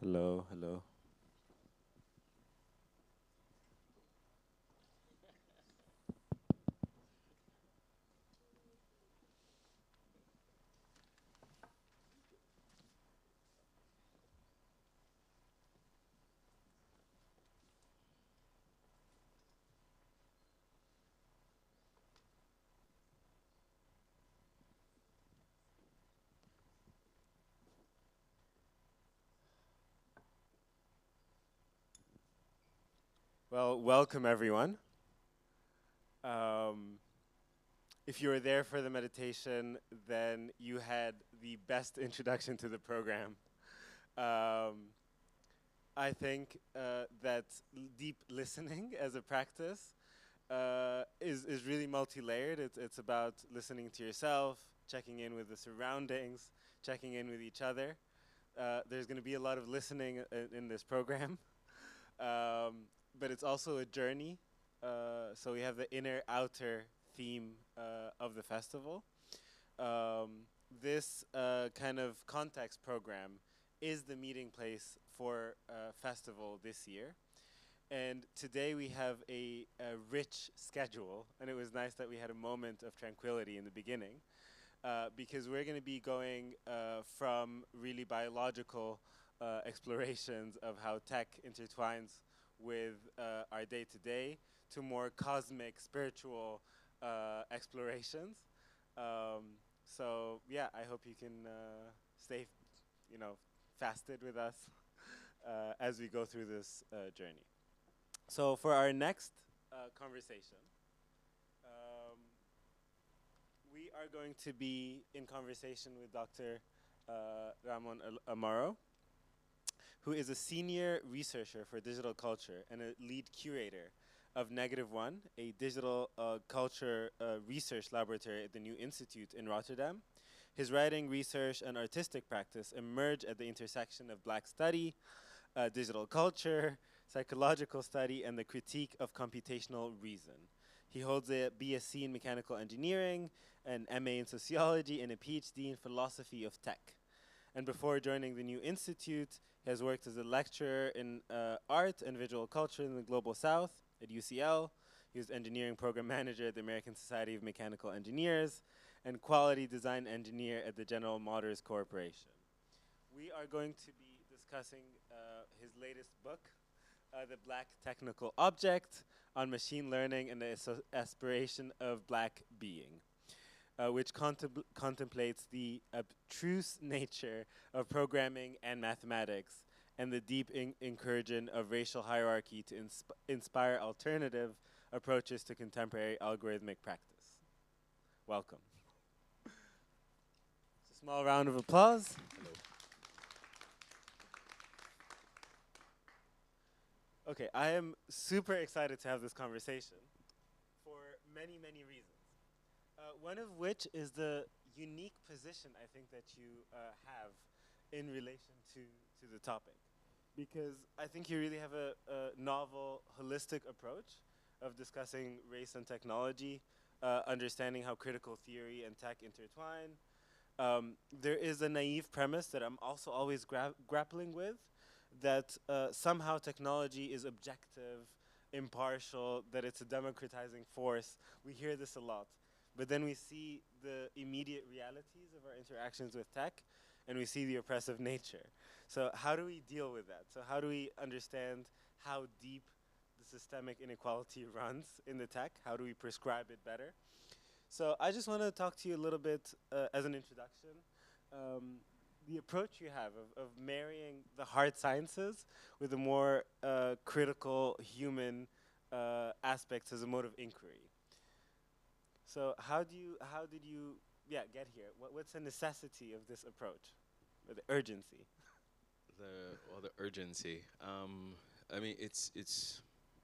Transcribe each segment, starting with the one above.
Hello, hello. Well, welcome everyone. Um, if you were there for the meditation, then you had the best introduction to the program. Um, I think that deep listening as a practice is really multi-layered. It's about listening to yourself, checking in with the surroundings, checking in with each other. There's going to be a lot of listening in this program. But it's also a journey. So we have the inner outer theme of the festival. This kind of context program is the meeting place for festival this year. And today we have a rich schedule, and it was nice that we had a moment of tranquility in the beginning, because we're going to be going from really biological explorations of how tech intertwines with our day-to-day to more cosmic, spiritual explorations. So yeah, I hope you can stay, you know, fasted with us as we go through this journey. So for our next conversation, um, we are going to be in conversation with Dr. Ramon Amaro, who is a senior researcher for digital culture and a lead curator of Negative One, a digital culture research laboratory at the New Institute in Rotterdam. His writing, research, and artistic practice emerge at the intersection of Black study, digital culture, psychological study, and the critique of computational reason. He holds a BSc in mechanical engineering, an MA in sociology, and a PhD in philosophy of tech. And before joining the New Institute, he has worked as a lecturer in art and visual culture in the Global South at UCL. He was engineering program manager at the American Society of Mechanical Engineers and quality design engineer at the General Motors Corporation. We are going to be discussing his latest book, The Black Technical Object, on machine learning and the aspiration of black being, which contemplates the abstruse nature of programming and mathematics and the deep incursion of racial hierarchy to inspire alternative approaches to contemporary algorithmic practice. Welcome. Just a small round of applause. Okay, I am super excited to have this conversation for many, many reasons. One of which is the unique position I think that you have in relation to the topic. Because I think you really have a novel, holistic approach of discussing race and technology, understanding how critical theory and tech intertwine. There is a naive premise that I'm also always grappling with, that somehow technology is objective, impartial, that it's a democratizing force. We hear this a lot. But then we see the immediate realities of our interactions with tech, and we see the oppressive nature. So how do we deal with that? So how do we understand how deep the systemic inequality runs in the tech? How do we prescribe it better? So I just want to talk to you a little bit as an introduction. The approach you have of marrying the hard sciences with the more critical human aspects as a mode of inquiry. So how did you get here? What's the necessity of this approach, or the urgency? The urgency. I mean, it's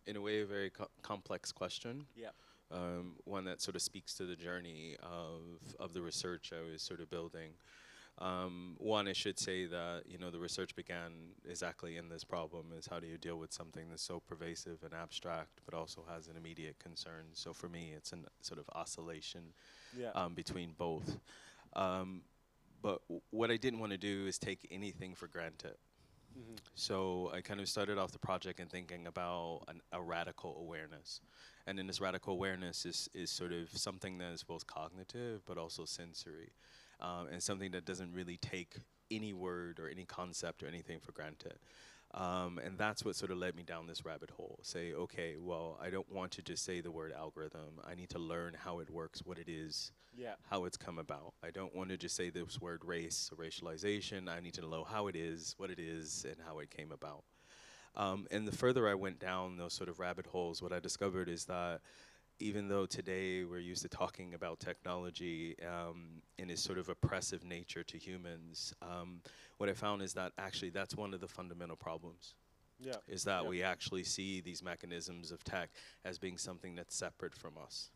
in a way a very complex question. Yeah. One that sort of speaks to the journey of the research I was sort of building. One, I should say that the research began exactly in this problem: is how do you deal with something that's so pervasive and abstract, but also has an immediate concern. So for me, it's a sort of oscillation Yeah. between both. But what I didn't want to do is take anything for granted. So I kind of started off the project and thinking about a radical awareness. And then this radical awareness is sort of something that is both cognitive but also sensory, and something that doesn't really take any word or any concept or anything for granted. And that's what sort of led me down this rabbit hole. Say, okay, well, I don't want to just say the word algorithm. I need to learn how it works, what it is, how it's come about. I don't want to just say this word race or racialization. I need to know how it is, what it is, and how it came about. And the further I went down those sort of rabbit holes, what I discovered is that even though today we're used to talking about technology in its sort of oppressive nature to humans, what I found is that actually that's one of the fundamental problems. Is that we actually see these mechanisms of tech as being something that's separate from us.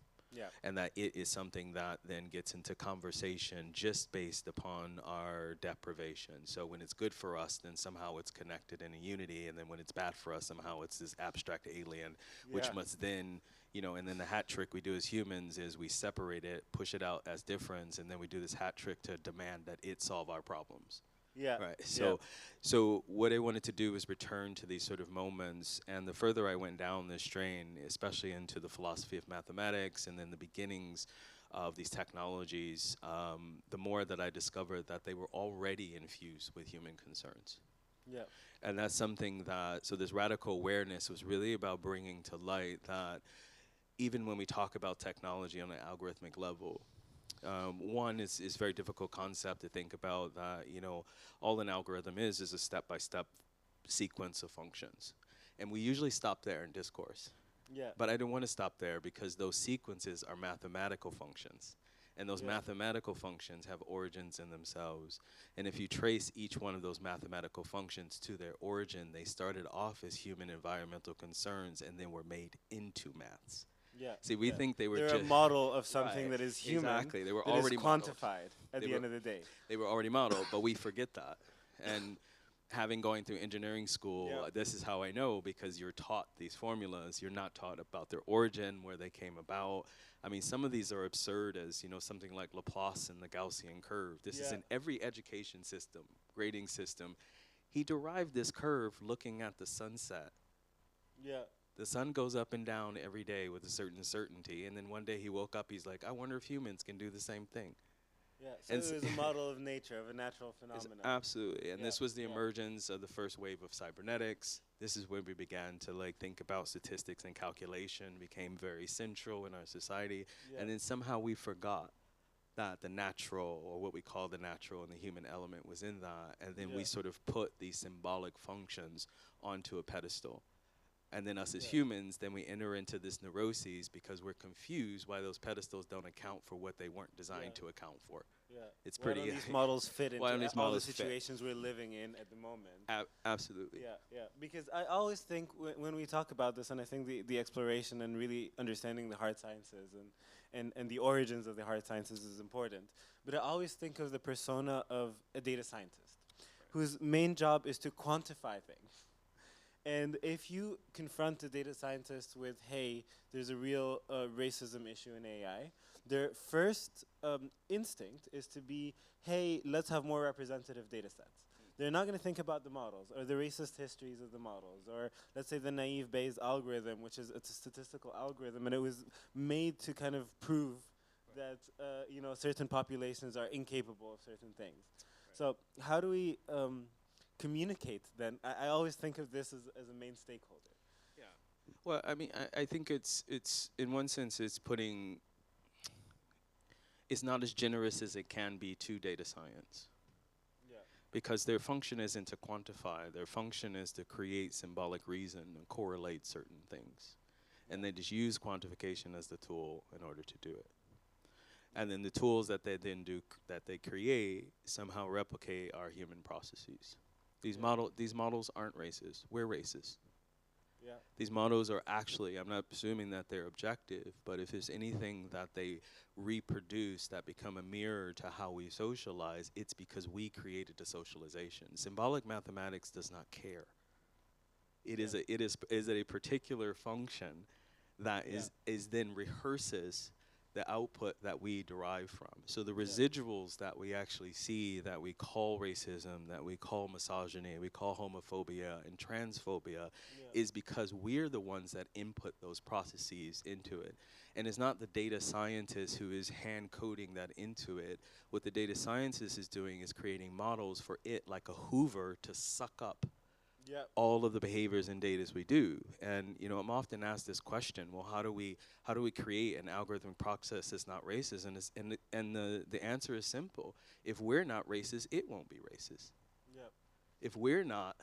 And that it is something that then gets into conversation just based upon our deprivation. So when it's good for us, then somehow it's connected in a unity, and then when it's bad for us, somehow it's this abstract alien, which must then, you know, and then the hat trick we do as humans is we separate it, push it out as difference, and then we do this hat trick to demand that it solve our problems. Right. So what I wanted to do was return to these sort of moments, and the further I went down this train, especially into the philosophy of mathematics and then the beginnings of these technologies, the more that I discovered that they were already infused with human concerns. And that's something that, so this radical awareness was really about bringing to light that even when we talk about technology on an algorithmic level, one is a very difficult concept to think about that, you know, all an algorithm is a step-by-step sequence of functions. And we usually stop there in discourse. But I don't want to stop there because those sequences are mathematical functions. And those mathematical functions have origins in themselves. And if you trace each one of those mathematical functions to their origin, they started off as human environmental concerns and then were made into maths. See, we think they were They're a model of something that is human. Exactly. They were that already is quantified at the end of the day. They were already modeled, but we forget that. And having going through engineering school, this is how I know, because you're taught these formulas. You're not taught about their origin, where they came about. I mean, some of these are absurd, as, you know, something like Laplace and the Gaussian curve. This is in every education system, grading system. He derived this curve looking at the sunset. The sun goes up and down every day with a certain certainty, and then one day he woke up, he's like, I wonder if humans can do the same thing. So it was a model of nature, of a natural phenomenon. Absolutely, and this was the emergence of the first wave of cybernetics. This is when we began to like think about statistics and calculation, became very central in our society, and then somehow we forgot that the natural, or what we call the natural and the human element, was in that, and then we sort of put these symbolic functions onto a pedestal. And then us as humans, then we enter into this neuroses because we're confused why those pedestals don't account for what they weren't designed to account for. It's why pretty. Don't these models fit into all the situations we're living in at the moment? Absolutely. Because I always think when we talk about this, and I think the exploration and really understanding the hard sciences and the origins of the hard sciences is important. But I always think of the persona of a data scientist, whose main job is to quantify things. And if you confront a data scientist with, hey, there's a real racism issue in AI, their first instinct is to be, hey, let's have more representative data sets. They're not going to think about the models or the racist histories of the models, or let's say the naive Bayes algorithm, which is it's a statistical algorithm, and it was made to kind of prove that you know, certain populations are incapable of certain things. So how do we communicate then? I always think of this as a main stakeholder. Well, I mean, I think it's in one sense it's not as generous as it can be to data science. Because their function isn't to quantify, their function is to create symbolic reason and correlate certain things. And they just use quantification as the tool in order to do it. And then the tools that they then do, that they create, somehow replicate our human processes. These models aren't racist. We're racist. These models are actually, I'm not assuming that they're objective, but if there's anything that they reproduce that become a mirror to how we socialize, it's because we created the socialization. Symbolic mathematics does not care. It is a particular function that is then rehearses the output that we derive from. So the residuals that we actually see, that we call racism, that we call misogyny, we call homophobia and transphobia, is because we're the ones that input those processes into it. And it's not the data scientist who is hand coding that into it. What the data scientist is doing is creating models for it, like a Hoover, to suck up all of the behaviors and data we do. And you know, I'm often asked this question: well, how do we create an algorithmic process that's not racist? And the answer is simple: if we're not racist, it won't be racist. If we're not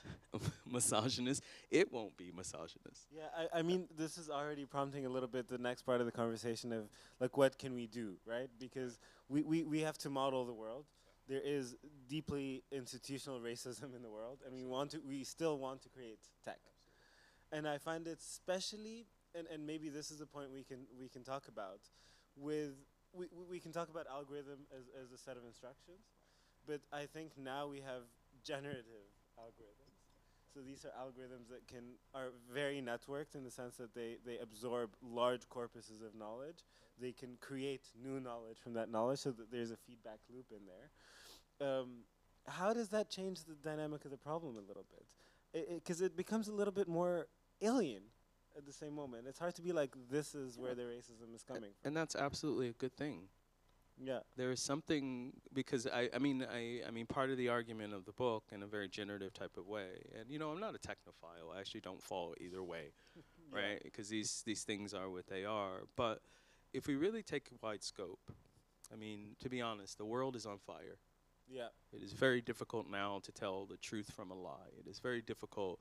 misogynist, it won't be misogynist. Yeah, I mean, this is already prompting a little bit the next part of the conversation of, like, what can we do, right? Because we have to model the world. There is deeply institutional racism in the world, and we still want to create tech. And I find it especially, and maybe this is a point we can talk about, we can talk about algorithm as a set of instructions, but I think now we have generative algorithms. So these are algorithms that are very networked in the sense that they absorb large corpuses of knowledge. They can create new knowledge from that knowledge, so that there's a feedback loop in there. How does that change the dynamic of the problem a little bit? Because it becomes a little bit more alien at the same moment. It's hard to be like, this is where the racism is coming from. And that's absolutely a good thing. Yeah. There is something, because I mean part of the argument of the book in a very generative type of way, and you know, I'm not a technophile. I actually don't follow either way, right? Because these things are what they are. But if we really take a wide scope, I mean, to be honest, the world is on fire. Yeah. It is very difficult now to tell the truth from a lie. It is very difficult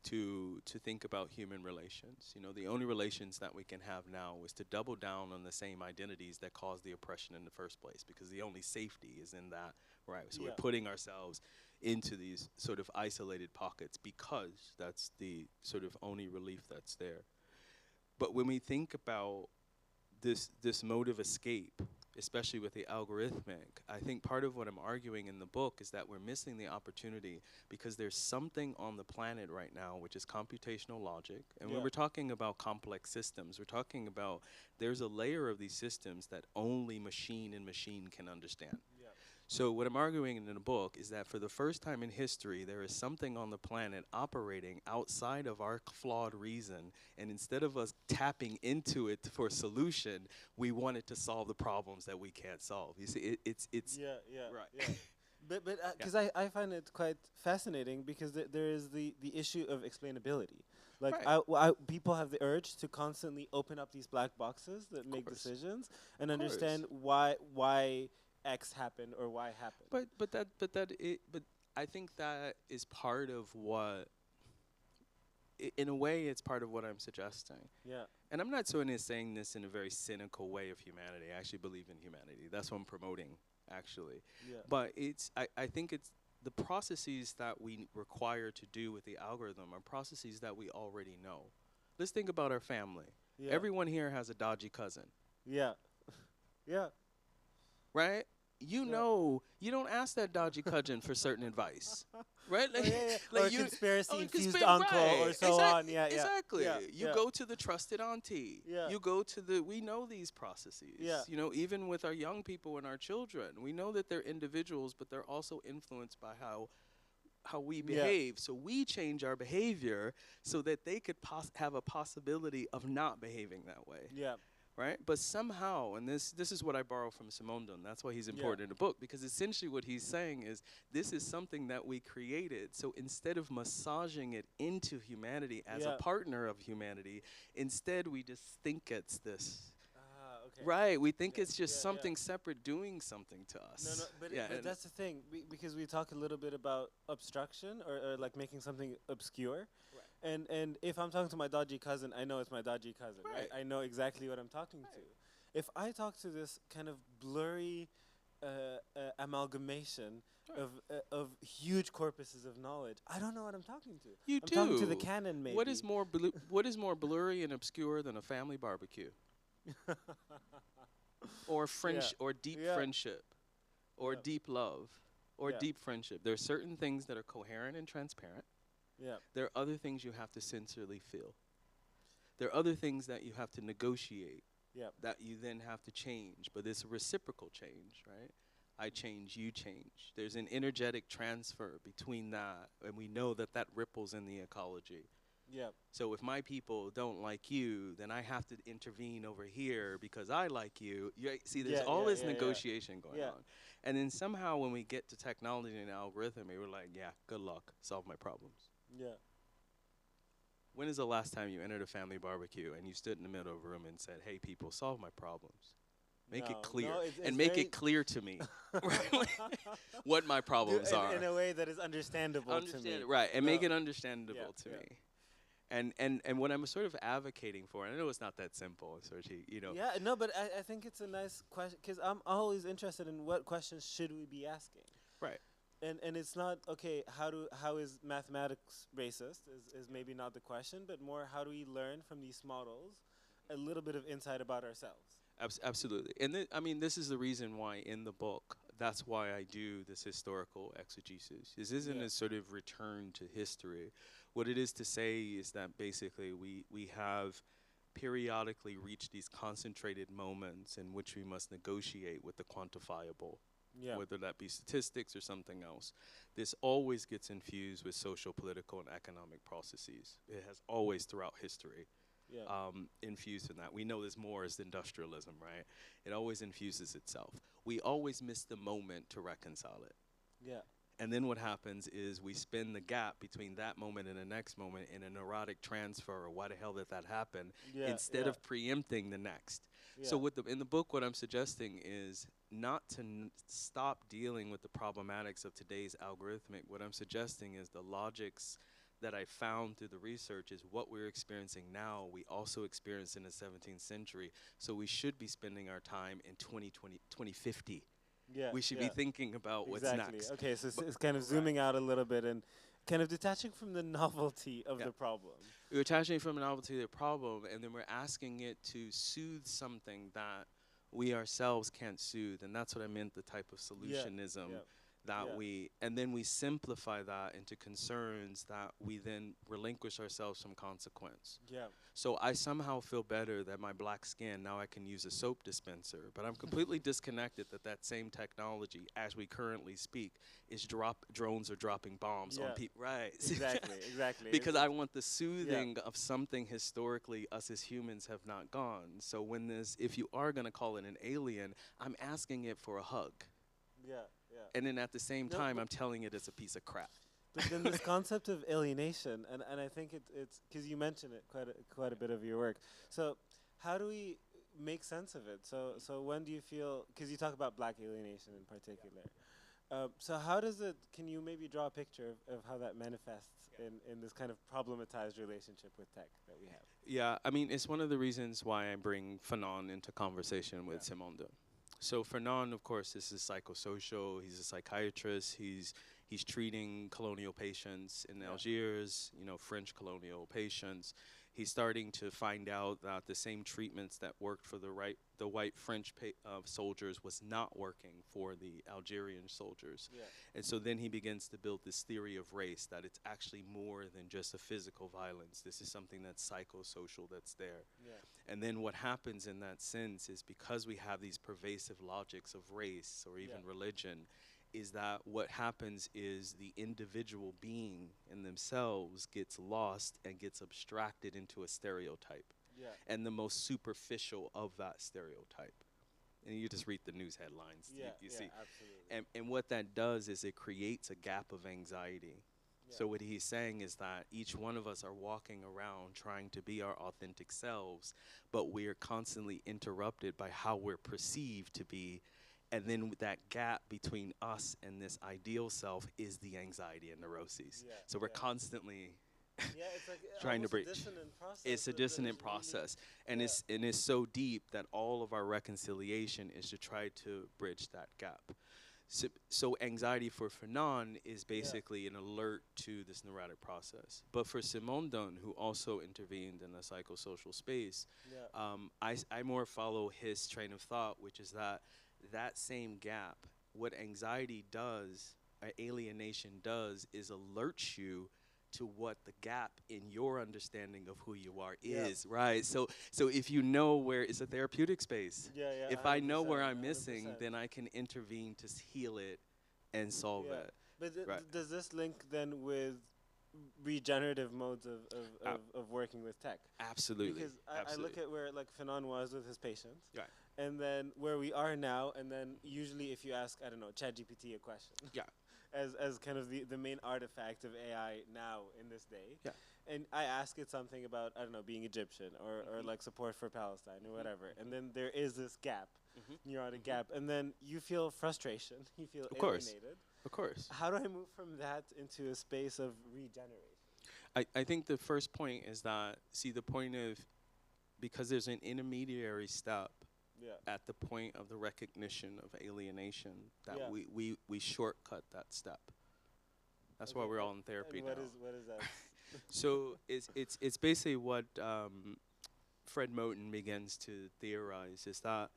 to think about human relations. You know, the only relations that we can have now is to double down on the same identities that caused the oppression in the first place, because the only safety is in that, right? So we're putting ourselves into these sort of isolated pockets because that's the sort of only relief that's there. But when we think about this mode of escape, especially with the algorithmic, I think part of what I'm arguing in the book is that we're missing the opportunity, because there's something on the planet right now which is computational logic. And when we're talking about complex systems, we're talking about there's a layer of these systems that only machine can understand. So what I'm arguing in the book is that for the first time in history, there is something on the planet operating outside of our flawed reason, and instead of us tapping into it for a solution, we want it to solve the problems that we can't solve. You see, it's right. Yeah. But because I find it quite fascinating, because there is the issue of explainability. Like, people have the urge to constantly open up these black boxes that make decisions and understand why X happened or Y happened. But I think that is part of what, in a way, it's part of what I'm suggesting. Yeah. And I'm not saying this in a very cynical way of humanity. I actually believe in humanity. That's what I'm promoting, actually. Yeah. But I think it's the processes that we require to do with the algorithm are processes that we already know. Let's think about our family. Yeah. Everyone here has a dodgy cousin. Yeah. Yeah. Right? You know, you don't ask that dodgy cousin for certain advice, right? Like, like, or you conspiracy-infused uncle, or so on. Yeah, exactly. Yeah, you go to the trusted auntie. Yeah. You go to we know these processes. Yeah. You know, even with our young people and our children, we know that they're individuals, but they're also influenced by how we behave. So we change our behavior so that they could have a possibility of not behaving that way. Yeah. Right? But somehow, and this is what I borrow from Simondon, that's why he's important in the book, because essentially what he's saying is this is something that we created. So instead of massaging it into humanity as a partner of humanity, instead we just think it's this. Okay. Right, we think it's just something separate doing something to us. No, but that's the thing, because we talk a little bit about obstruction or like making something obscure. And if I'm talking to my dodgy cousin, I know it's my dodgy cousin, right? I know exactly what I'm talking to. If I talk to this kind of blurry amalgamation of huge corpuses of knowledge, I don't know what I'm talking to. I'm talking to the canon, maybe. What is more blurry and obscure than a family barbecue? Or or deep friendship, or deep love, or deep friendship. There are certain things that are coherent and transparent. Yeah. There are other things you have to sincerely feel. There are other things that you have to negotiate Yep. that you then have to change. But it's a reciprocal change, right? I change, you change. There's an energetic transfer between that, and we know that that ripples in the ecology. Yep. So if my people don't like you, then I have to intervene over here because I like you. See, there's all this negotiation going on. And then somehow when we get to technology and algorithm, we're like, yeah, good luck, solve my problems. Yeah. When is the last time you entered a family barbecue and you stood in the middle of a room and said, hey, people, solve my problems? Make it clear. No, it's and make it clear to me what my problems are. In a way that is understandable to me. Right, and make it understandable to me. And what I'm sort of advocating for, and I know it's not that simple, you know. Yeah, no, but I think it's a nice question, because I'm always interested in what questions should we be asking. Right. And it's not, okay, how is mathematics racist is maybe not the question, but more how do we learn from these models a little bit of insight about ourselves. Absolutely. And I mean, this is the reason why in the book, that's why I do this historical exegesis. This isn't a sort of return to history. What it is to say is that basically we have periodically reached these concentrated moments in which we must negotiate with the quantifiable, whether that be statistics or something else. This always gets infused with social, political, and economic processes. It has always throughout history. Infused in that. We know there's more as industrialism, right? It always infuses itself. We always miss the moment to reconcile it. Yeah. And then what happens is we spin the gap between that moment and the next moment in a neurotic transfer, or why the hell did that happen, instead of preempting the next. So in the book, what I'm suggesting is not to stop dealing with the problematics of today's algorithmic. What I'm suggesting is the logics that I found through the research is what we're experiencing now, we also experienced in the 17th century. So we should be spending our time in 2050. We should be thinking about what's next. Okay, so it's kind of zooming out a little bit and kind of detaching from the novelty of the problem. We're detaching from the novelty of the problem, and then we're asking it to soothe something that we ourselves can't soothe. And that's what I meant, the type of solutionism. That and then we simplify that into concerns that we then relinquish ourselves from consequence. So I somehow feel better that my black skin, now I can use a soap dispenser, but I'm completely disconnected that same technology, as we currently speak, is drones are dropping bombs on people. Right. Exactly. Because I want the soothing of something historically us as humans have not gone. So when if you are going to call it an alien, I'm asking it for a hug. And then at the same time, I'm telling it it's a piece of crap. But then this concept of alienation, and I think it's because you mentioned it quite a bit of your work. So how do we make sense of it? So when do you feel, because you talk about black alienation in particular. So how does it, can you maybe draw a picture of how that manifests in this kind of problematized relationship with tech that we have? Yeah, I mean, it's one of the reasons why I bring Fanon into conversation with Simonde. So Fanon, of course, is a psychosocial. He's a psychiatrist. He's treating colonial patients in Algiers, French colonial patients. He's starting to find out that the same treatments that worked for the white French soldiers was not working for the Algerian soldiers. And so then he begins to build this theory of race, that it's actually more than just a physical violence. This is something that's psychosocial that's there. And then what happens in that sense is, because we have these pervasive logics of race or even religion, is that what happens is the individual being in themselves gets lost and gets abstracted into a stereotype. And the most superficial of that stereotype. And you just read the news headlines, you see. Absolutely. And what that does is it creates a gap of anxiety. So what he's saying is that each one of us are walking around trying to be our authentic selves, but we're constantly interrupted by how we're perceived to be. And then that gap between us and this ideal self is the anxiety and neuroses. So we're constantly it's like trying to bridge. It's a dissonant process. And it's so deep that all of our reconciliation is to try to bridge that gap. So anxiety for Fanon is basically an alert to this neurotic process. But for Simondon, who also intervened in the psychosocial space, I more follow his train of thought, which is that same gap, what anxiety does, alienation does, is alert you to what the gap in your understanding of who you are Yeah. is, right? So if you know where it's a therapeutic space, Yeah, yeah. if I know where 100%, I'm missing, 100%. then I can intervene to heal it and solve Yeah. it. But Right. does this link then with regenerative modes of working with tech? Absolutely. Because I look at where like Fanon was with his patients, Right. and then where we are now, and then usually if you ask, I don't know, ChatGPT a question, Yeah. as kind of the main artifact of AI now in this day, Yeah. and I ask it something about, I don't know, being Egyptian or like support for Palestine or whatever, and then there is this gap, neurotic gap, and then you feel frustration, you feel Of course. alienated. Of course. How do I move from that into a space of regeneration? I think the first point is that, see, the point of, because there's an intermediary step Yeah. at the point of the recognition of alienation, that Yeah. we shortcut that step. That's why Okay, we're all in therapy and now. what is that? So it's basically what Fred Moten begins to theorize, is that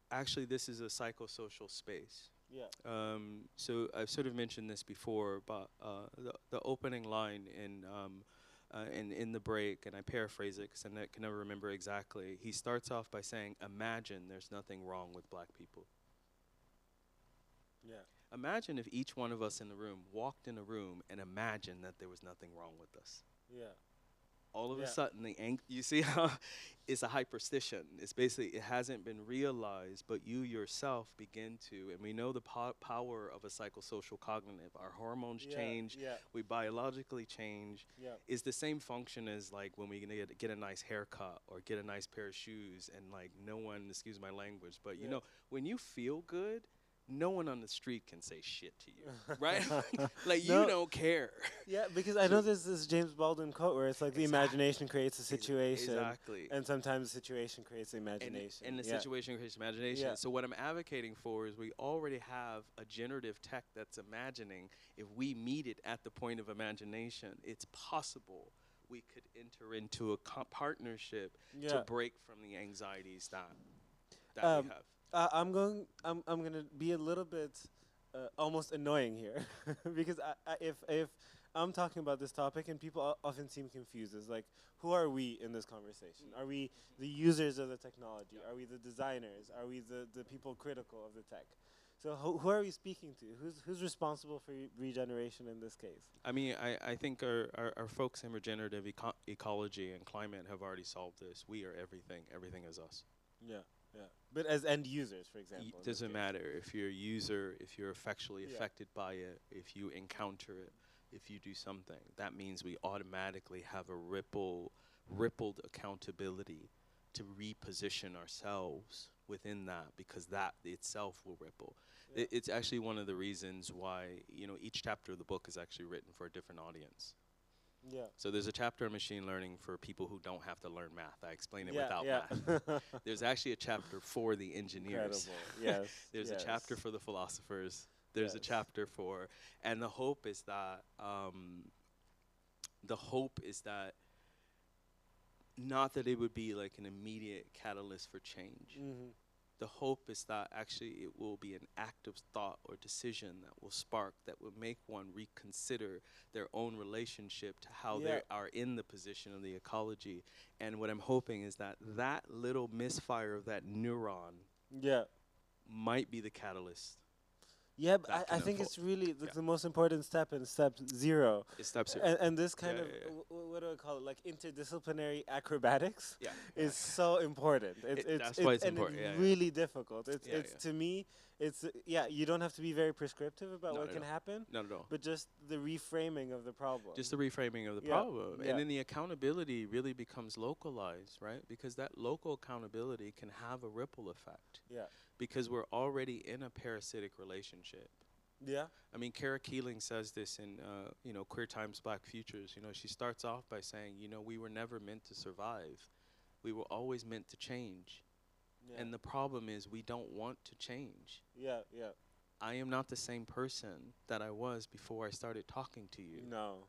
actually this is a psychosocial space. Yeah. So I've sort of mentioned this before, but the opening line in the break, and I paraphrase it because I can never remember exactly. He starts off by saying, "Imagine there's nothing wrong with black people." Yeah. Imagine if each one of us in the room walked in a room and imagined that there was nothing wrong with us. Yeah. All of Yeah. a sudden, you see how it's a hyperstition. It's basically, it hasn't been realized, but you yourself begin to, and we know the power of a psychosocial cognitive. Our hormones change, Yeah. we biologically change. Yeah. It's the same function as like when we get a nice haircut or get a nice pair of shoes, and like no one, excuse my language, but you Yeah. know, when you feel good, no one on the street can say shit to you, right? Like No. you don't care. Yeah, because I know there's this James Baldwin quote where it's like the imagination creates a situation, Exactly. and sometimes the situation creates the imagination. And the Yeah. situation creates imagination. Yeah. So what I'm advocating for is we already have a generative tech that's imagining. If we meet it at the point of imagination, it's possible we could enter into a partnership Yeah. to break from the anxieties that we have. I'm gonna be a little bit almost annoying here because if I'm talking about this topic and people often seem confused, it's like, who are we in this conversation? Are we the users of the technology? Are we the designers? Are we the people critical of the tech? So who are we speaking to? Who's responsible for regeneration in this case? I mean, I think our folks in regenerative ecology and climate have already solved this. We are everything. Everything is us. Yeah. Yeah, but as end users, for example. It doesn't matter if you're a user, if you're effectually Yeah. affected by it, if you encounter it, if you do something. That means we automatically have a rippled accountability to reposition ourselves within that, because that itself will ripple. Yeah. It's actually one of the reasons why, you know, each chapter of the book is actually written for a different audience. Yeah. So there's a chapter on machine learning for people who don't have to learn math. I explain it Yeah, without yeah. math. There's actually a chapter for the engineers. Incredible. Yes. There's yes. a chapter for the philosophers. There's a Yes. chapter for, and the hope is that not that it would be like an immediate catalyst for change. Mm-hmm. The hope is that actually it will be an act of thought or decision that will spark, that will make one reconsider their own relationship to how Yeah. they are in the position of the ecology. And what I'm hoping is that that little misfire of that neuron Yeah. might be the catalyst. Yeah, but That I can think unfold. it's really Yeah. the most important step in step 0. It steps here. And this kind Yeah, of, yeah, yeah. what do I call it, like interdisciplinary acrobatics Yeah. is so important. That's why it's and important, yeah, yeah. really difficult. It's Yeah, yeah. to me, it's you don't have to be very prescriptive about No, what no, can no. happen, Not at all. but just the reframing of the problem. Just the reframing of the Yeah, problem. yeah. And then the accountability really becomes localized, right? Because that local accountability can have a ripple effect. Yeah. Because we're already in a parasitic relationship. Yeah. I mean, Kara Keeling says this in, Queer Times, Black Futures. You know, she starts off by saying, you know, we were never meant to survive. We were always meant to change. Yeah. And the problem is we don't want to change. Yeah. Yeah. I am not the same person that I was before I started talking to you. No.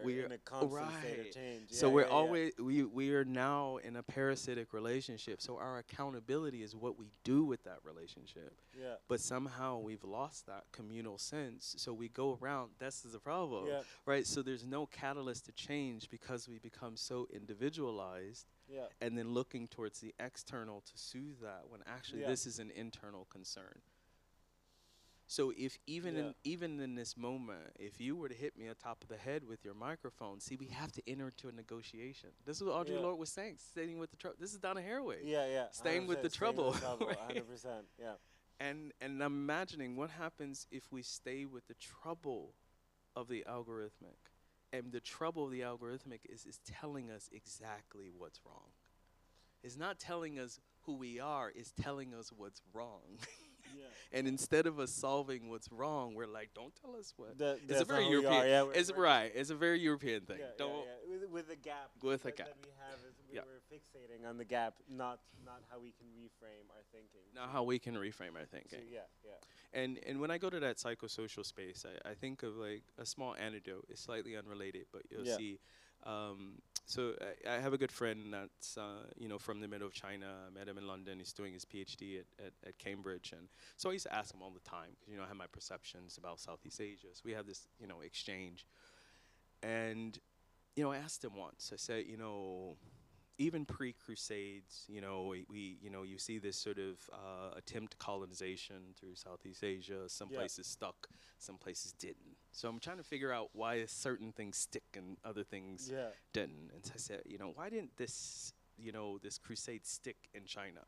We're in a constant state of change. So Yeah, we're yeah, always we are now in a parasitic relationship. So our accountability is what we do with that relationship. yeah. But somehow we've lost that communal sense. So we go around. That's the problem, Yeah. right? So there's no catalyst to change because we become so individualized, Yeah. and then looking towards the external to soothe that when actually this is an internal concern. So if even in this moment, if you were to hit me on top of the head with your microphone, see, we have to enter into a negotiation. This is what Audre Lorde was saying, staying with the trouble. This is Donna Haraway. Yeah, yeah. Staying with the trouble. Right? 100%, yeah. And I'm imagining what happens if we stay with the trouble of the algorithmic. And the trouble of the algorithmic is telling us exactly what's wrong. It's not telling us who we are, it's telling us what's wrong. Yeah. And instead of us solving what's wrong, we're like, don't tell us what. It's a very European. It's right. It's a very European thing. Don't. With the gap. With a gap. That we have, we're fixating on the gap, not how we can reframe our thinking. Not how we can reframe our thinking. So, yeah. And when I go to that psychosocial space, I think of like a small anecdote. It's slightly unrelated, but you'll see. So I have a good friend that's from the middle of China. I met him in London. He's doing his PhD at Cambridge, and so I used to ask him all the time because I have my perceptions about Southeast Asia. So we have this exchange, and I asked him once. I said, even pre-Crusades, we you see this sort of attempt colonization through Southeast Asia. Some places stuck, some places didn't. So I'm trying to figure out why certain things stick and other things didn't. And so I said, why didn't this crusade stick in China?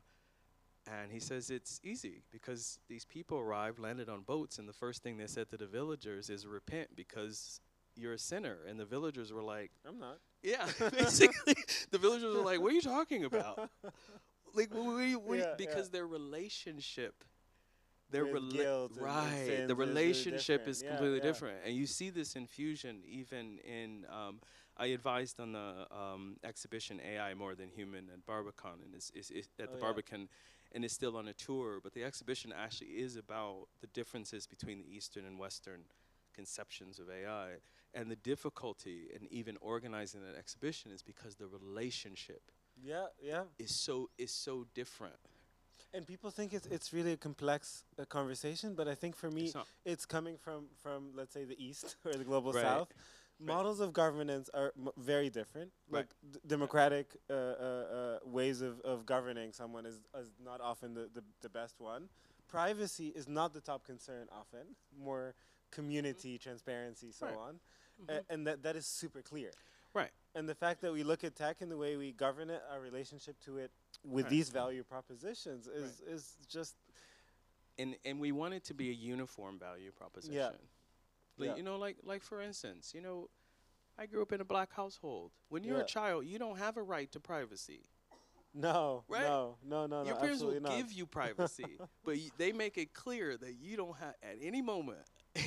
And he says it's easy because these people arrived, landed on boats, and the first thing they said to the villagers is repent because you're a sinner. And the villagers were like, I'm not. Yeah, basically, the villagers were like, what are you talking about? Like, because their relationship, the relationship is completely different. And you see this infusion even in, I advised on the exhibition AI More Than Human at Barbican, and it's at the Barbican, and it's still on a tour, but the exhibition actually is about the differences between the Eastern and Western conceptions of AI. And the difficulty in even organizing that exhibition is because the relationship is so different. And people think it's really a complex conversation, but I think for me it's coming from let's say the East or the global South. Models of governance are very different. Like democratic ways of governing someone is not often the best one. Privacy is not the top concern often. More community, transparency, so on. And that is super clear. Right. And the fact that we look at tech and the way we govern it, our relationship to it with these value propositions is just... And we want it to be a uniform value proposition. Yeah. Like for instance, I grew up in a black household. When you're a child, you don't have a right to privacy. No, right? No, your parents will not. give you privacy, but they make it clear that you don't have, at any moment,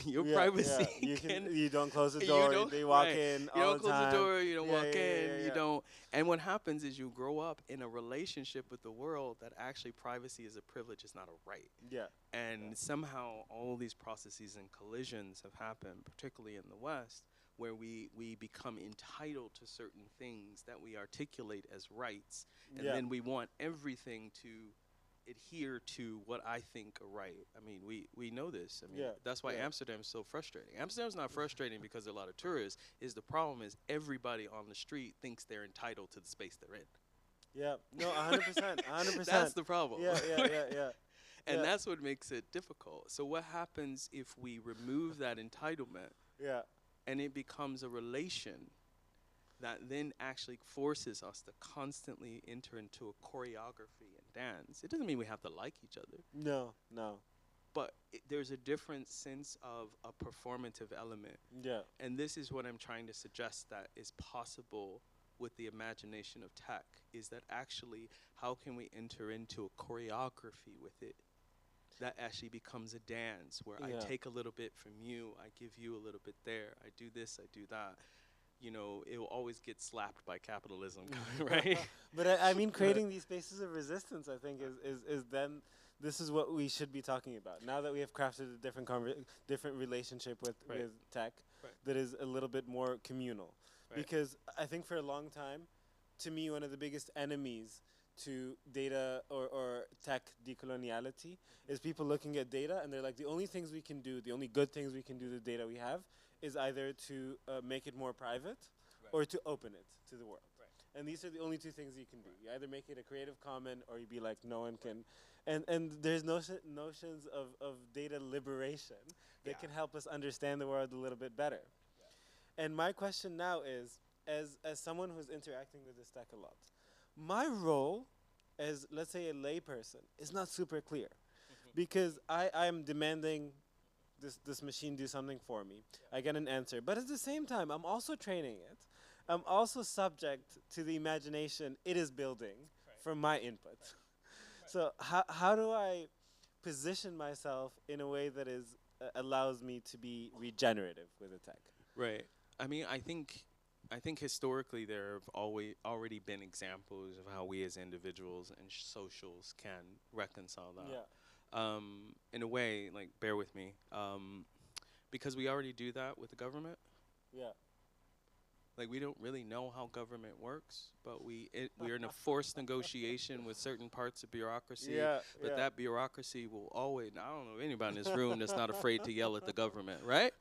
your privacy. You don't close the door. They walk in all the time. You don't close the door. You don't walk in. You don't. And what happens is you grow up in a relationship with the world that actually privacy is a privilege. It's not a right. Yeah. And somehow all these processes and collisions have happened, particularly in the West, where we become entitled to certain things that we articulate as rights, and then we want everything to adhere to what I think are right. I mean, we know this. I mean, that's why Amsterdam is so frustrating. Amsterdam's not frustrating because there are a lot of tourists. The problem is everybody on the street thinks they're entitled to the space they're in. Yeah. No, 100%. 100%. That's the problem. Yeah. And that's what makes it difficult. So what happens if we remove that entitlement? Yeah. And it becomes a relation that then actually forces us to constantly enter into a choreography and dance. It doesn't mean we have to like each other. No. But there's a different sense of a performative element. Yeah. And this is what I'm trying to suggest that is possible with the imagination of tech, is that actually how can we enter into a choreography with it that actually becomes a dance where I take a little bit from you, I give you a little bit there, I do this, I do that. It will always get slapped by capitalism, right? But I mean, creating these spaces of resistance, I think, is then, this is what we should be talking about. Now that we have crafted a different relationship with tech, that is a little bit more communal. Because I think for a long time, to me, one of the biggest enemies to data or tech decoloniality is people looking at data and they're like, the only things we can do, the only good things we can do with the data we have is either to make it more private or to open it to the world. And these are the only two things you can do. You either make it a Creative Commons or you be like, no one can. And there's notions of data liberation that can help us understand the world a little bit better. And my question now is, as someone who's interacting with this tech a lot, my role as, let's say, a layperson is not super clear. Because I am demanding this machine do something for me. I get an answer. But at the same time, I'm also training it. I'm also subject to the imagination it is building from my input. So how do I position myself in a way that is allows me to be regenerative with the tech? Right. I mean, I think historically there have already been examples of how we as individuals and socials can reconcile that. In a way, like, bear with me, because we already do that with the government. Like, we don't really know how government works, but we are in a forced negotiation with certain parts of bureaucracy. But that bureaucracy will always, I don't know anybody in this room that's not afraid to yell at the government, right?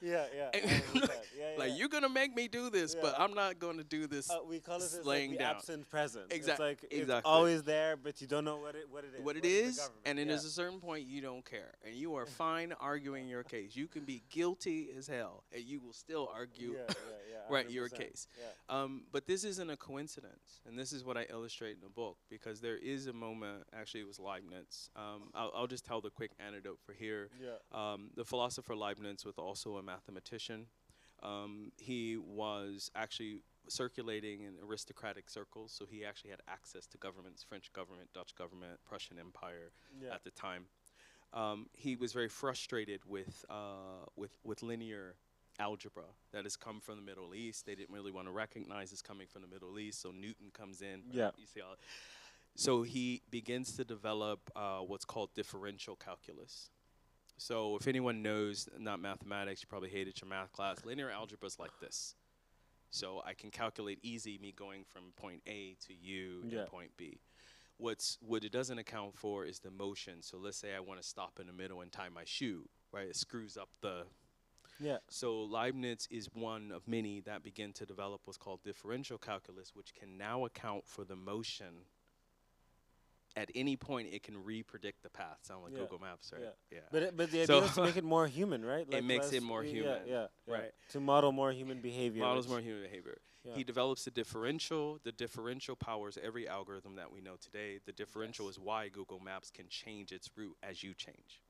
Like, you're going to make me do this, but I'm not going to do this. We call it laying the down. absent present. Exactly. It's like it's always there, but you don't know what it is. What it is, and then there's a certain point you don't care. And you are fine arguing your case. You can be guilty as hell, and you will still argue your case. But this isn't a coincidence, and this is what I illustrate in the book, because there is a moment, actually it was Leibniz. I'll just tell the quick anecdote for here. The philosopher Leibniz was also a mathematician. He was actually circulating in aristocratic circles, so he actually had access to governments, French government, Dutch government, Prussian Empire at the time. He was very frustrated with linear algebra that has come from the Middle East. They didn't really want to recognize it's coming from the Middle East, so Newton comes in. You see all. So he begins to develop what's called differential calculus. So if anyone knows, not mathematics, you probably hated your math class. Linear algebra is like this. So I can calculate easy me going from point A to U and point B. What it doesn't account for is the motion. So let's say I want to stop in the middle and tie my shoe, right? It screws up the... So Leibniz is one of many that begin to develop what's called differential calculus, which can now account for the motion. At any point, it can re-predict the path. Sound like Google Maps, right? But the idea is to make it more human, right? Like it makes it more human. Right. To model more human behavior. Models more human behavior. He develops the differential. The differential powers every algorithm that we know today. The differential is why Google Maps can change its route as you change.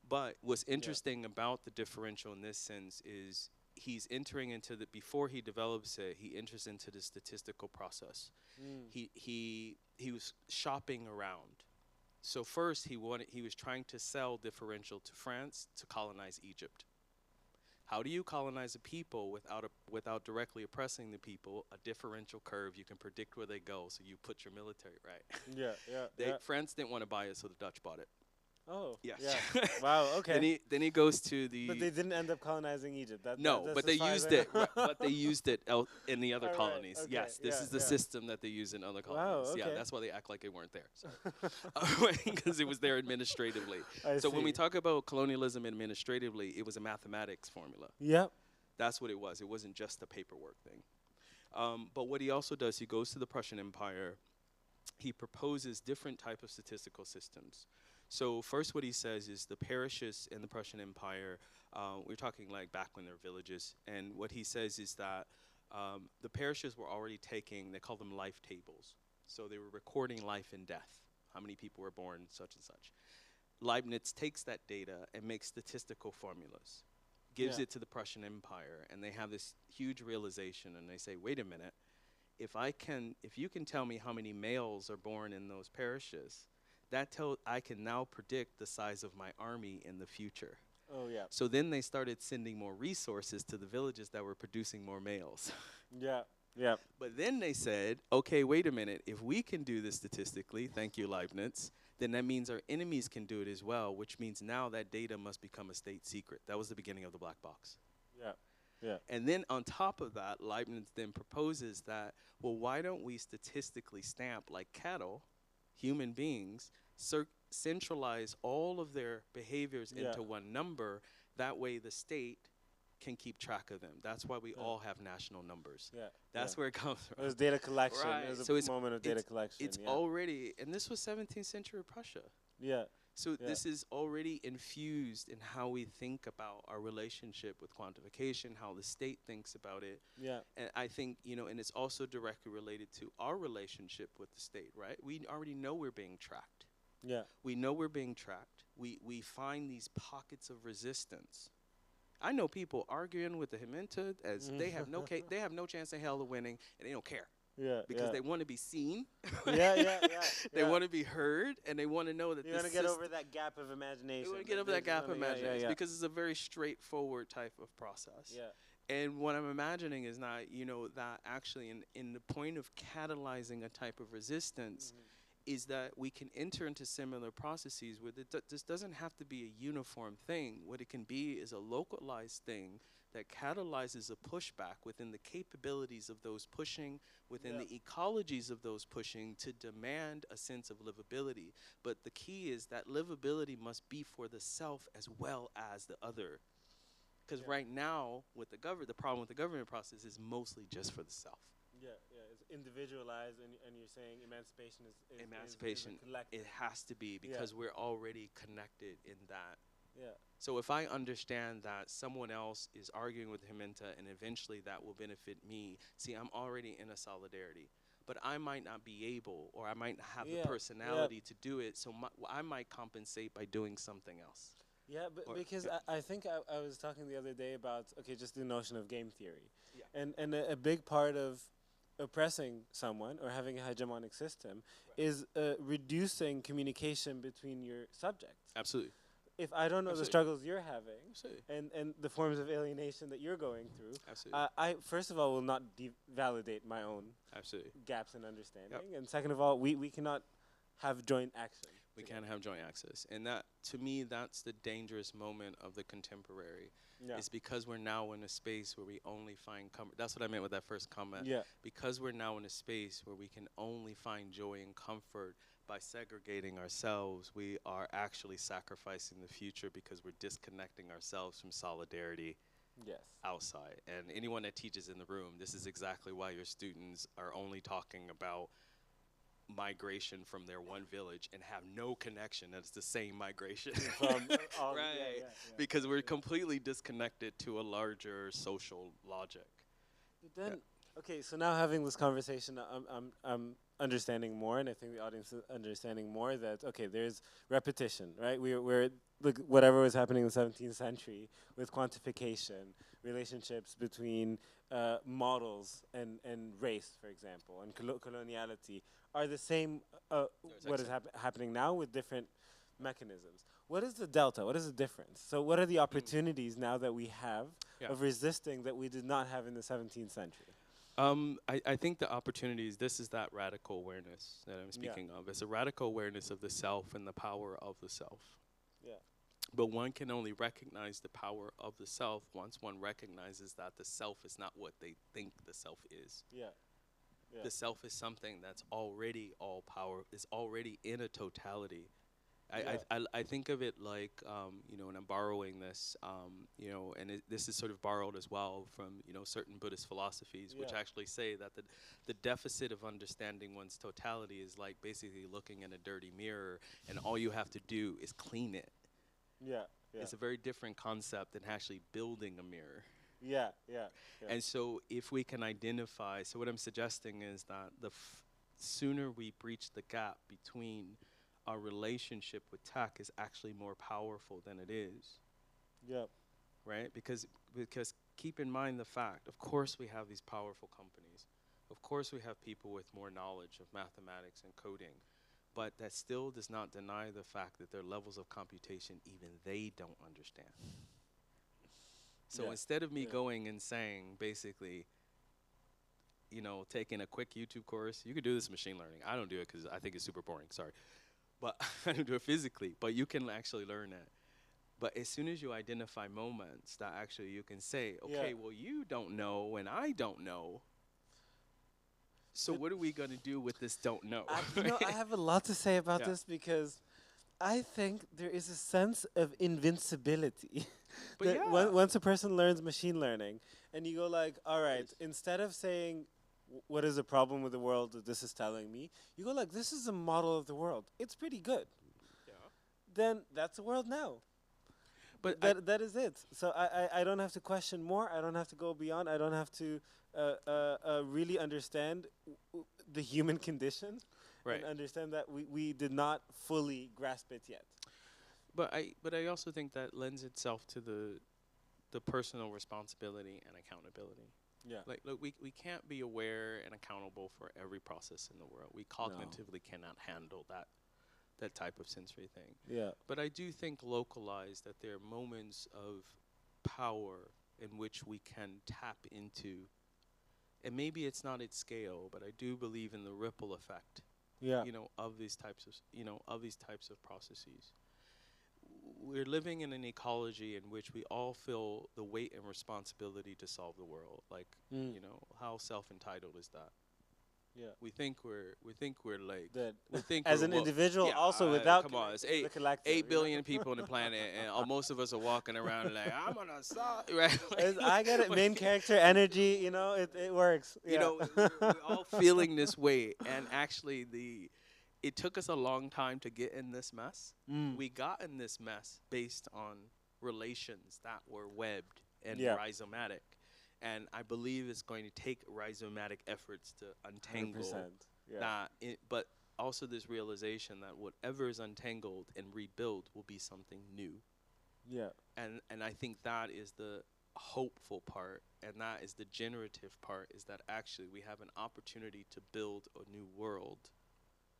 But what's interesting about the differential in this sense is he's entering into the, before he develops it, he enters into the statistical process. He was shopping around. So first he was trying to sell differential to France to colonize Egypt. How do you colonize a people without directly oppressing the people? A differential curve, you can predict where they go, so you put your military right. France didn't want to buy it, so the Dutch bought it. Oh, yes. Wow, okay. Then he goes to the... But they didn't end up colonizing Egypt. But they used it. But they used it in the other colonies. Okay. Yes, this is the system that they use in other colonies. Wow, okay. Yeah, that's why they act like they weren't there. Because it was there administratively. So when we talk about colonialism administratively, it was a mathematics formula. That's what it was. It wasn't just a paperwork thing. But what he also does, he goes to the Prussian Empire. He proposes different type of statistical systems. So first what he says is the parishes in the Prussian Empire, we're talking like back when they're villages, and what he says is that the parishes were already taking, they call them life tables. So they were recording life and death, how many people were born, such and such. Leibniz takes that data and makes statistical formulas, gives it to the Prussian Empire, and they have this huge realization, and they say, wait a minute, if you can tell me how many males are born in those parishes, I can now predict the size of my army in the future. Oh, yeah. So then they started sending more resources to the villages that were producing more males. But then they said, okay, wait a minute. If we can do this statistically, thank you, Leibniz, then that means our enemies can do it as well, which means now that data must become a state secret. That was the beginning of the black box. Yeah. And then on top of that, Leibniz then proposes that, well, why don't we statistically stamp like cattle, human beings, centralize all of their behaviors into one number. That way the state can keep track of them. That's why we all have national numbers. Yeah. That's where it comes from. It was data collection. Right. It was So a moment of data collection. It's already, and this was 17th century Prussia. Yeah. So this is already infused in how we think about our relationship with quantification, how the state thinks about it. Yeah. And I think, you know, and it's also directly related to our relationship with the state, right? We already know we're being tracked. Yeah. We know we're being tracked. We find these pockets of resistance. I know people arguing with the Hementa as they have they have no chance in hell of winning, and they don't care. Yeah, because they want to be seen. They want to be heard, and they want to know that you want to get over that gap of imagination. You want to get over that gap of imagination because it's a very straightforward type of process. Yeah. And what I'm imagining is not, you know, that actually in the point of catalyzing a type of resistance is that we can enter into similar processes where this doesn't have to be a uniform thing. What it can be is a localized thing that catalyzes a pushback within the capabilities of those pushing, within the ecologies of those pushing, to demand a sense of livability. But the key is that livability must be for the self as well as the other. Because right now, with the problem with the government process is mostly just for the self. Yeah, it's individualized, and you're saying emancipation is emancipation. Collective. It has to be because we're already connected in that. Yeah. So if I understand that someone else is arguing with Hementa and eventually that will benefit me, see, I'm already in a solidarity. But I might not be able, or I might not have the personality to do it, so I might compensate by doing something else. Yeah, but because I think I was talking the other day about, just the notion of game theory. Yeah. And a big part of oppressing someone or having a hegemonic system is reducing communication between your subjects. Absolutely. If I don't know the struggles you're having and the forms of alienation that you're going through, I first of all will not validate my own gaps in understanding, and second of all, we cannot have joint action. We can't have joint access, and that, to me, that's the dangerous moment of the contemporary. Yeah. It's because we're now in a space where we only find comfort. That's what I meant with that first comment. Yeah. Because we're now in a space where we can only find joy and comfort by segregating ourselves, we are actually sacrificing the future because we're disconnecting ourselves from solidarity outside. And anyone that teaches in the room, this is exactly why your students are only talking about migration from their one village and have no connection that it's the same migration. Because we're completely disconnected to a larger social logic. But then, so now having this conversation, I'm understanding more, and I think the audience is understanding more that, there's repetition, right? We're look, whatever was happening in the 17th century with quantification, relationships between models and race, for example, and coloniality are the same, what is happening now with different mechanisms. What is the delta? What is the difference? So what are the opportunities now that we have of resisting that we did not have in the 17th century? I think the opportunities, this is that radical awareness that I'm speaking of. It's a radical awareness of the self and the power of the self. Yeah. But one can only recognize the power of the self once one recognizes that the self is not what they think the self is. Yeah. The self is something that's already all power, is already in a totality. I think of it like, and I'm borrowing this, and this is sort of borrowed as well from, certain Buddhist philosophies, which actually say that the deficit of understanding one's totality is like basically looking in a dirty mirror, and all you have to do is clean it. Yeah. It's a very different concept than actually building a mirror. Yeah. And so if we can identify, so what I'm suggesting is that the sooner we breach the gap between our relationship with tech is actually more powerful than it is. Yeah. Right? Because keep in mind the fact, of course we have these powerful companies. Of course we have people with more knowledge of mathematics and coding. But that still does not deny the fact that their levels of computation, even they don't understand. So instead of me going and saying, basically, taking a quick YouTube course, you could do this machine learning. I don't do it because I think it's super boring, sorry. But I don't do it physically, but you can actually learn it. But as soon as you identify moments that actually you can say, okay, well, you don't know and I don't know. So what are we going to do with this don't know? I have a lot to say about this because I think there is a sense of invincibility. But Once a person learns machine learning and you go like, all right, instead of saying, what is the problem with the world that this is telling me? You go like, this is a model of the world. It's pretty good. Yeah. Then that's the world now. But that is it. So I don't have to question more. I don't have to go beyond. I don't have to really understand the human condition. Right. And understand that we did not fully grasp it yet. But I also think that lends itself to the personal responsibility and accountability. Yeah. Like, look, we can't be aware and accountable for every process in the world. We cognitively cannot handle that type of sensory thing. Yeah. But I do think localized that there are moments of power in which we can tap into, and maybe it's not at scale, but I do believe in the ripple effect. Yeah. Of these types of processes. We're living in an ecology in which we all feel the weight and responsibility to solve the world. Like, how self-entitled is that? Yeah. We think we're like that we think as we're an individual, also without come on, it's the collective, 8 billion people on the planet, and most of us are walking around like I'm gonna stop. Right? I get it. Main character energy, it works. Yeah. We're all feeling this way, and actually it took us a long time to get in this mess. We got in this mess based on relations that were webbed and rhizomatic. And I believe it's going to take rhizomatic efforts to untangle that. But also this realization that whatever is untangled and rebuilt will be something new. Yeah. And I think that is the hopeful part, and that is the generative part, is that actually we have an opportunity to build a new world.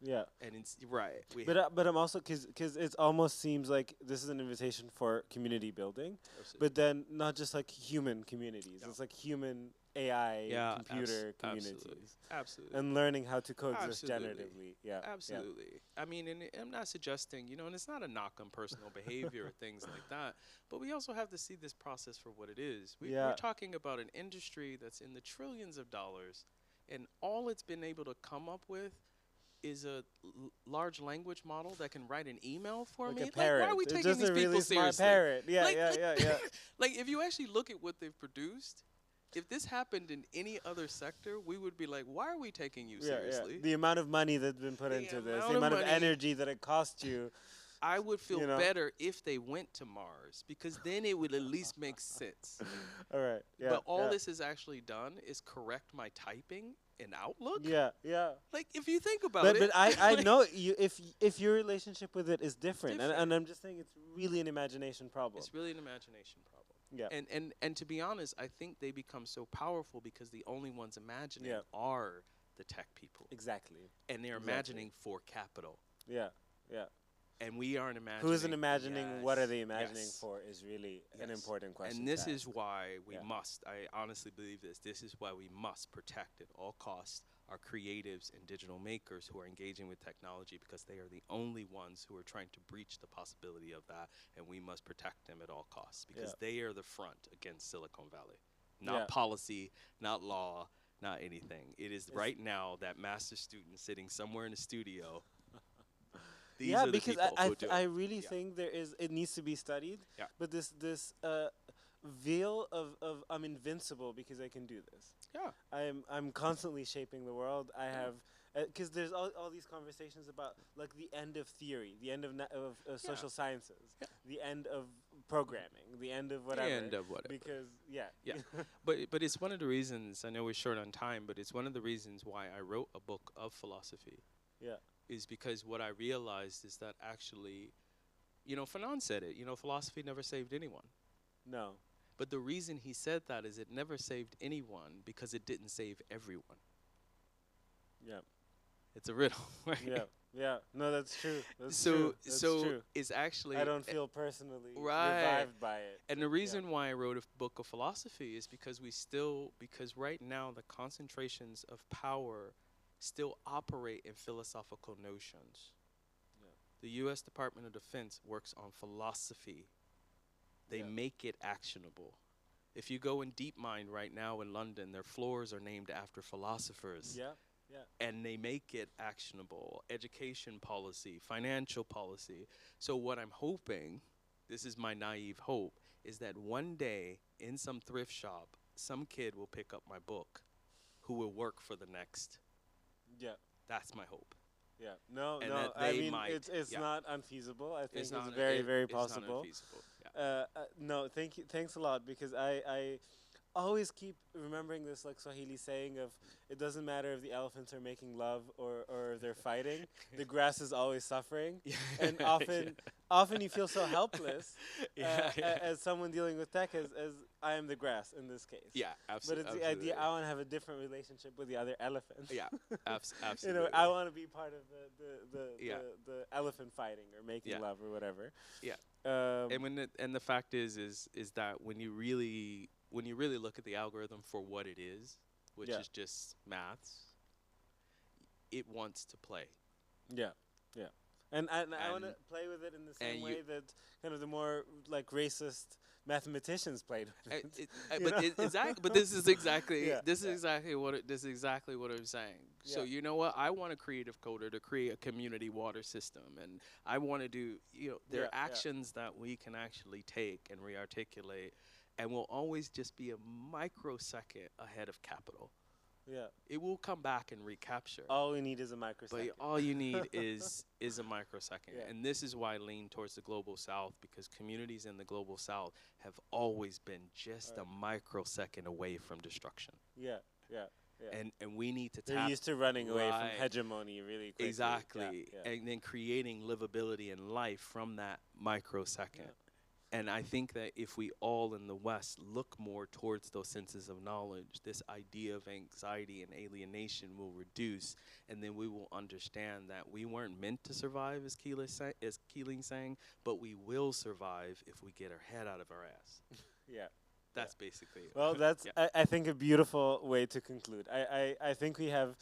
Yeah. And it's right. But I'm also because it almost seems like this is an invitation for community building, but then not just like human communities. It's like human AI computer communities. Absolutely. And learning how to coexist generatively. Yeah. Absolutely. Yeah. I mean, and I'm not suggesting, and it's not a knock on personal behavior or things like that, but we also have to see this process for what it is. We're talking about an industry that's in the trillions of dollars, and all it's been able to come up with is a large language model that can write an email for me. Like, why are we taking just these a people really seriously? Smart parrot. Yeah. Like, if you actually look at what they've produced, if this happened in any other sector, we would be like, why are we taking you seriously? Yeah. The amount of money that's been put into this, the amount of energy that it costs you. I would feel better if they went to Mars, because then it would at least make sense. All right. Yeah. But all this has actually done is correct my typing in Outlook. Yeah. Like, if you think about it. But I know if your relationship with it is different. And I'm just saying it's really an imagination problem. It's really an imagination problem. Yeah. And to be honest, I think they become so powerful because the only ones imagining are the tech people. Exactly. And they're imagining for capital. Yeah. And we aren't imagining. Who isn't imagining? What are they imagining for? Is really an important question. And this is why we must. I honestly believe this. This is why we must protect at all costs our creatives and digital makers who are engaging with technology, because they are the only ones who are trying to breach the possibility of that, and we must protect them at all costs, because they are the front against Silicon Valley. Not policy, not law, not anything. It is right now that master student sitting somewhere in a studio. These are because I really think it needs to be studied. Yeah. But this veil of I'm invincible because I can do this. Yeah. I'm constantly shaping the world. I have because there's all these conversations about like the end of theory, the end of social sciences, the end of programming, the end of whatever. The end of whatever. Because But it's one of the reasons, I know we're short on time, but it's one of the reasons why I wrote a book of philosophy. Yeah. Is because what I realized is that actually, Fanon said it, philosophy never saved anyone. No. But the reason he said that is it never saved anyone because it didn't save everyone. Yeah. It's a riddle, right? Yeah. No, that's true. That's true. It's actually... I don't feel personally revived by it. And the reason why I wrote a book of philosophy is because because right now the concentrations of power still operate in philosophical notions. Yeah. The U.S. Department of Defense works on philosophy They make it actionable. If you go in DeepMind right now in London, their floors are named after philosophers. Yeah, yeah. And they make it actionable. Education policy, financial policy. So what I'm hoping, this is my naive hope, is that one day in some thrift shop, some kid will pick up my book who will work for the next. Yeah. That's my hope. Yeah. No, And no. that I they mean, might, it's yeah. not unfeasible. I think it's not very, very it's not possible. unfeasible. Yeah. No, thank you. Thanks a lot, because I always keep remembering this like Swahili saying of, it doesn't matter if the elephants are making love or they're fighting, the grass is always suffering. And often you feel so helpless as someone dealing with tech as I am the grass in this case. Yeah, absolutely. But it's the idea I want to have a different relationship with the other elephants. Yeah, absolutely. You know, I want to be part of the elephant fighting or making love or whatever. Yeah. And the fact is that when you really look at the algorithm for what it is, which is just maths, it wants to play. Yeah, yeah. And I want to play with it in the same way that kind of the more like racist mathematicians played with it. But this is exactly exactly what I'm saying. So you know what? I want a creative coder to create a community water system, and I want to do there are actions that we can actually take and rearticulate, and will always just be a microsecond ahead of capital. Yeah. It will come back and recapture. All we need is a microsecond. But all you need is a microsecond. Yeah. And this is why I lean towards the global south, because communities in the global south have always been just a microsecond away from destruction. Yeah, yeah, yeah. And we need to They're used to running away from hegemony really quickly. Exactly. Yeah, yeah. And then creating livability in life from that microsecond. Yeah. And I think that if we all in the West look more towards those senses of knowledge, this idea of anxiety and alienation will reduce, and then we will understand that we weren't meant to survive, as Keeling's saying, but we will survive if we get our head out of our ass. Yeah. That's basically it. Well, that's, I think, a beautiful way to conclude. I think we have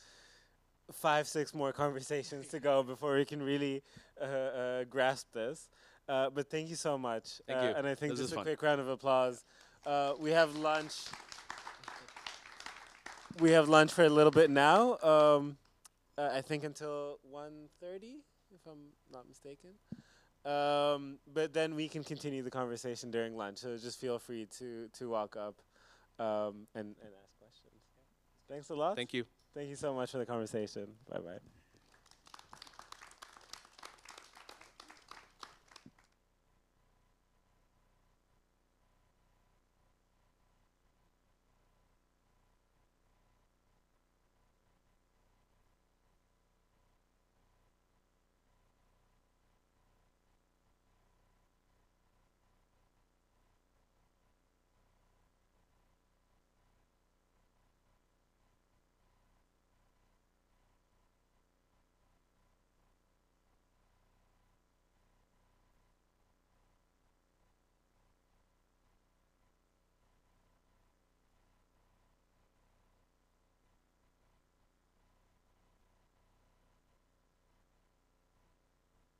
5-6 more conversations to go before we can really grasp this. But thank you so much. Thank you. And I think just a fun. quick round of applause. We have lunch. We have lunch for a little bit now. I think until 1:30, if I'm not mistaken. But then we can continue the conversation during lunch. So just feel free to walk up and ask questions. Thanks a lot. Thank you. Thank you so much for the conversation. Bye-bye.